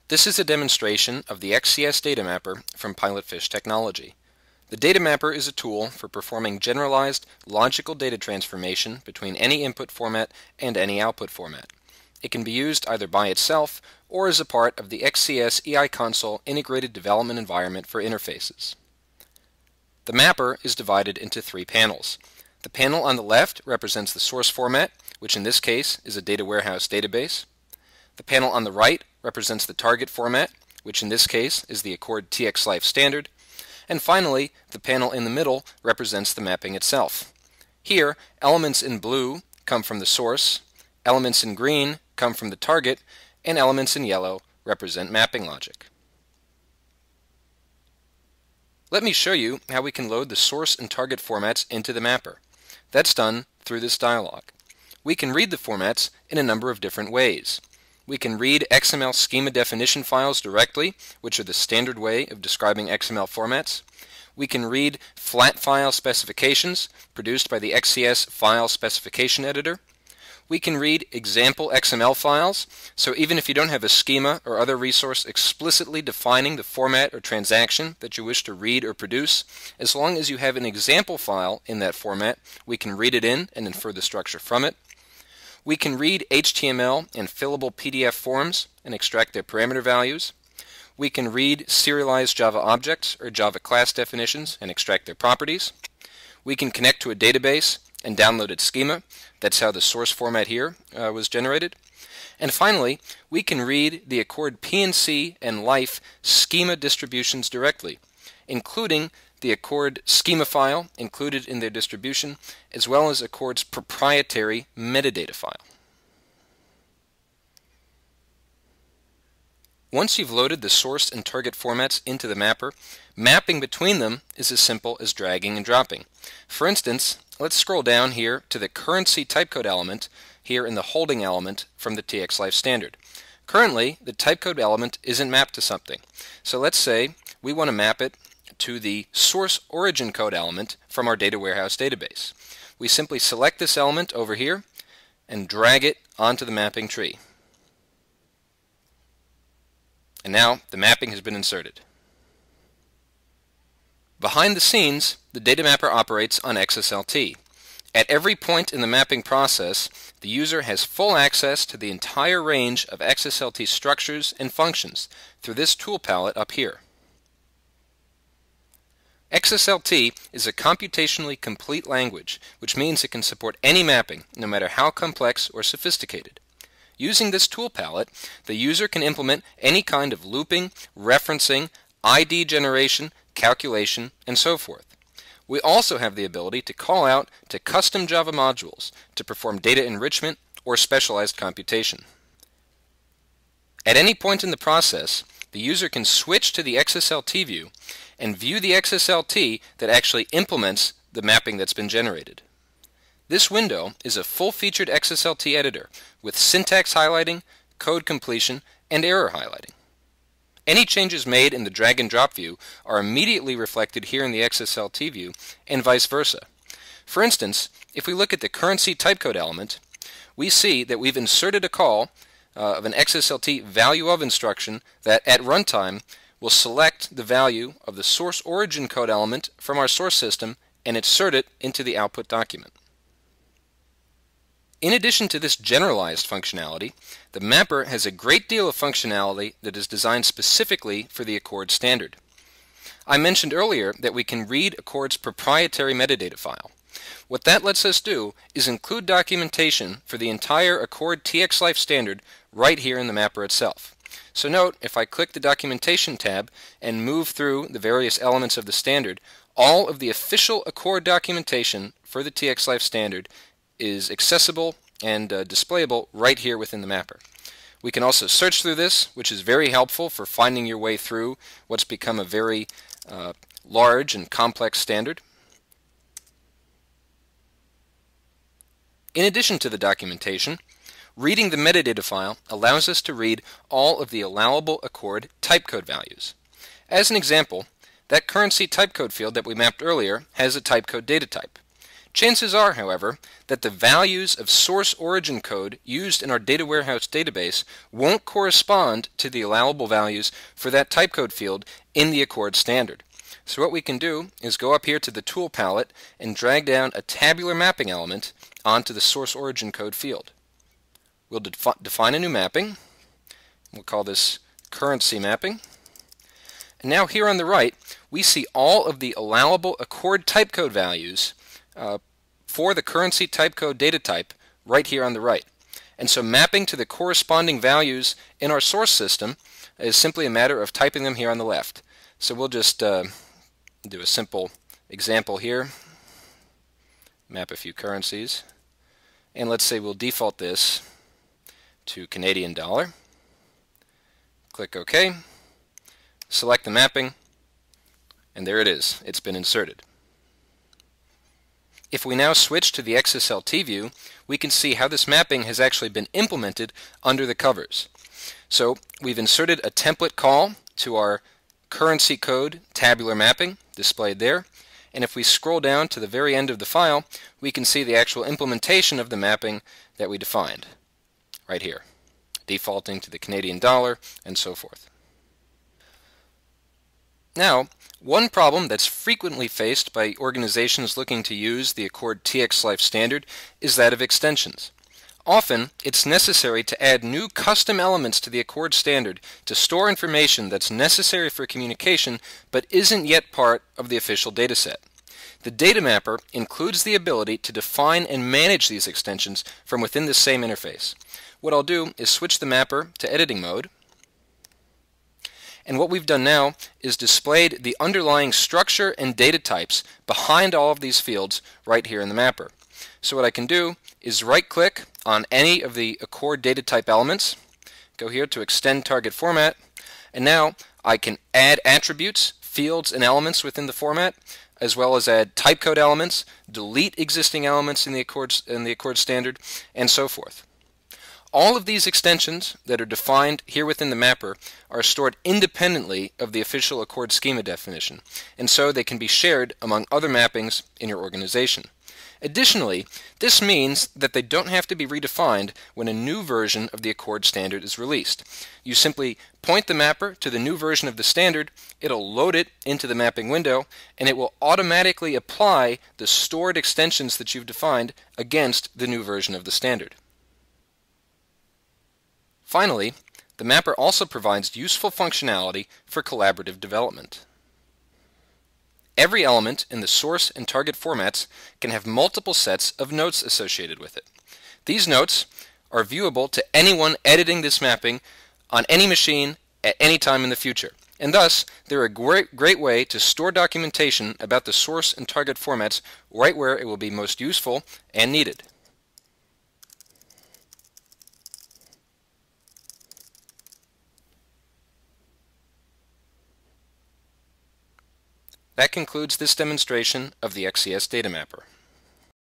This is a demonstration of the XCS data mapper from Pilotfish Technology. The data mapper is a tool for performing generalized logical data transformation between any input format and any output format. It can be used either by itself or as a part of the XCS EI Console integrated development environment for interfaces. The mapper is divided into three panels. The panel on the left represents the source format, which in this case is a data warehouse database. The panel on the right represents the target format, which in this case is the Accord TXLife standard. And finally, the panel in the middle represents the mapping itself. Here, elements in blue come from the source, elements in green come from the target, and elements in yellow represent mapping logic. Let me show you how we can load the source and target formats into the mapper. That's done through this dialog. We can read the formats in a number of different ways. We can read XML schema definition files directly, which are the standard way of describing XML formats. We can read flat file specifications produced by the XCS file specification editor. We can read example XML files, so even if you don't have a schema or other resource explicitly defining the format or transaction that you wish to read or produce, as long as you have an example file in that format, we can read it in and infer the structure from it. We can read HTML and fillable PDF forms and extract their parameter values. We can read serialized Java objects or Java class definitions and extract their properties. We can connect to a database and download its schema. That's how the source format here was generated. And finally, we can read the Accord PNC and Life schema distributions directly, including the Accord schema file included in their distribution, as well as Accord's proprietary metadata file. Once you've loaded the source and target formats into the mapper, mapping between them is as simple as dragging and dropping. For instance, let's scroll down here to the currency typecode element here in the holding element from the TXLife standard. Currently, the typecode element isn't mapped to something. So let's say we want to map it to the source origin code element from our data warehouse database. We simply select this element over here and drag it onto the mapping tree. And now the mapping has been inserted. Behind the scenes, the data mapper operates on XSLT. At every point in the mapping process, the user has full access to the entire range of XSLT structures and functions through this tool palette up here. XSLT is a computationally complete language, which means it can support any mapping, no matter how complex or sophisticated. Using this tool palette, the user can implement any kind of looping, referencing, ID generation, calculation, and so forth. We also have the ability to call out to custom Java modules to perform data enrichment or specialized computation. At any point in the process, the user can switch to the XSLT view and view the XSLT that actually implements the mapping that's been generated. This window is a full-featured XSLT editor with syntax highlighting, code completion, and error highlighting. Any changes made in the drag and drop view are immediately reflected here in the XSLT view and vice versa. For instance, if we look at the currency typecode element, we see that we've inserted a call of an XSLT value of instruction that at runtime will select the value of the source origin code element from our source system and insert it into the output document. In addition to this generalized functionality, the mapper has a great deal of functionality that is designed specifically for the Accord standard. I mentioned earlier that we can read Accord's proprietary metadata file. What that lets us do is include documentation for the entire Accord TXLife standard right here in the mapper itself. So note, if I click the documentation tab and move through the various elements of the standard, all of the official Accord documentation for the TXLife standard is accessible and displayable right here within the mapper. We can also search through this, which is very helpful for finding your way through what's become a very large and complex standard. In addition to the documentation, reading the metadata file allows us to read all of the allowable Accord typecode values. As an example, that currency typecode field that we mapped earlier has a typecode data type. Chances are, however, that the values of source origin code used in our data warehouse database won't correspond to the allowable values for that typecode field in the Accord standard. So what we can do is go up here to the tool palette and drag down a tabular mapping element onto the source origin code field. We'll define a new mapping. We'll call this currency mapping. And now here on the right, we see all of the allowable Accord typecode values for the currency typecode data type right here on the right. And so mapping to the corresponding values in our source system is simply a matter of typing them here on the left. So we'll just do a simple example here, map a few currencies, and let's say we'll default this to Canadian dollar. Click OK, select the mapping, and there it is. It's been inserted. If we now switch to the XSLT view, we can see how this mapping has actually been implemented under the covers. So we've inserted a template call to our currency code tabular mapping displayed there, and if we scroll down to the very end of the file, we can see the actual implementation of the mapping that we defined right here, defaulting to the Canadian dollar and so forth. Now, one problem that's frequently faced by organizations looking to use the Accord TXLife standard is that of extensions. Often, it's necessary to add new custom elements to the Accord standard to store information that's necessary for communication but isn't yet part of the official dataset. The data mapper includes the ability to define and manage these extensions from within the same interface. What I'll do is switch the mapper to editing mode. And what we've done now is displayed the underlying structure and data types behind all of these fields right here in the mapper. So what I can do is right-click on any of the Accord data type elements, go here to Extend Target Format, and now I can add attributes, fields, and elements within the format, as well as add typecode elements, delete existing elements in the Accord standard, and so forth. All of these extensions that are defined here within the mapper are stored independently of the official Accord schema definition, and so they can be shared among other mappings in your organization. Additionally, this means that they don't have to be redefined when a new version of the Accord standard is released. You simply point the mapper to the new version of the standard, it'll load it into the mapping window, and it will automatically apply the stored extensions that you've defined against the new version of the standard. Finally, the mapper also provides useful functionality for collaborative development. Every element in the source and target formats can have multiple sets of notes associated with it. These notes are viewable to anyone editing this mapping on any machine at any time in the future, and thus they're a great way to store documentation about the source and target formats right where it will be most useful and needed. That concludes this demonstration of the XCS Data Mapper.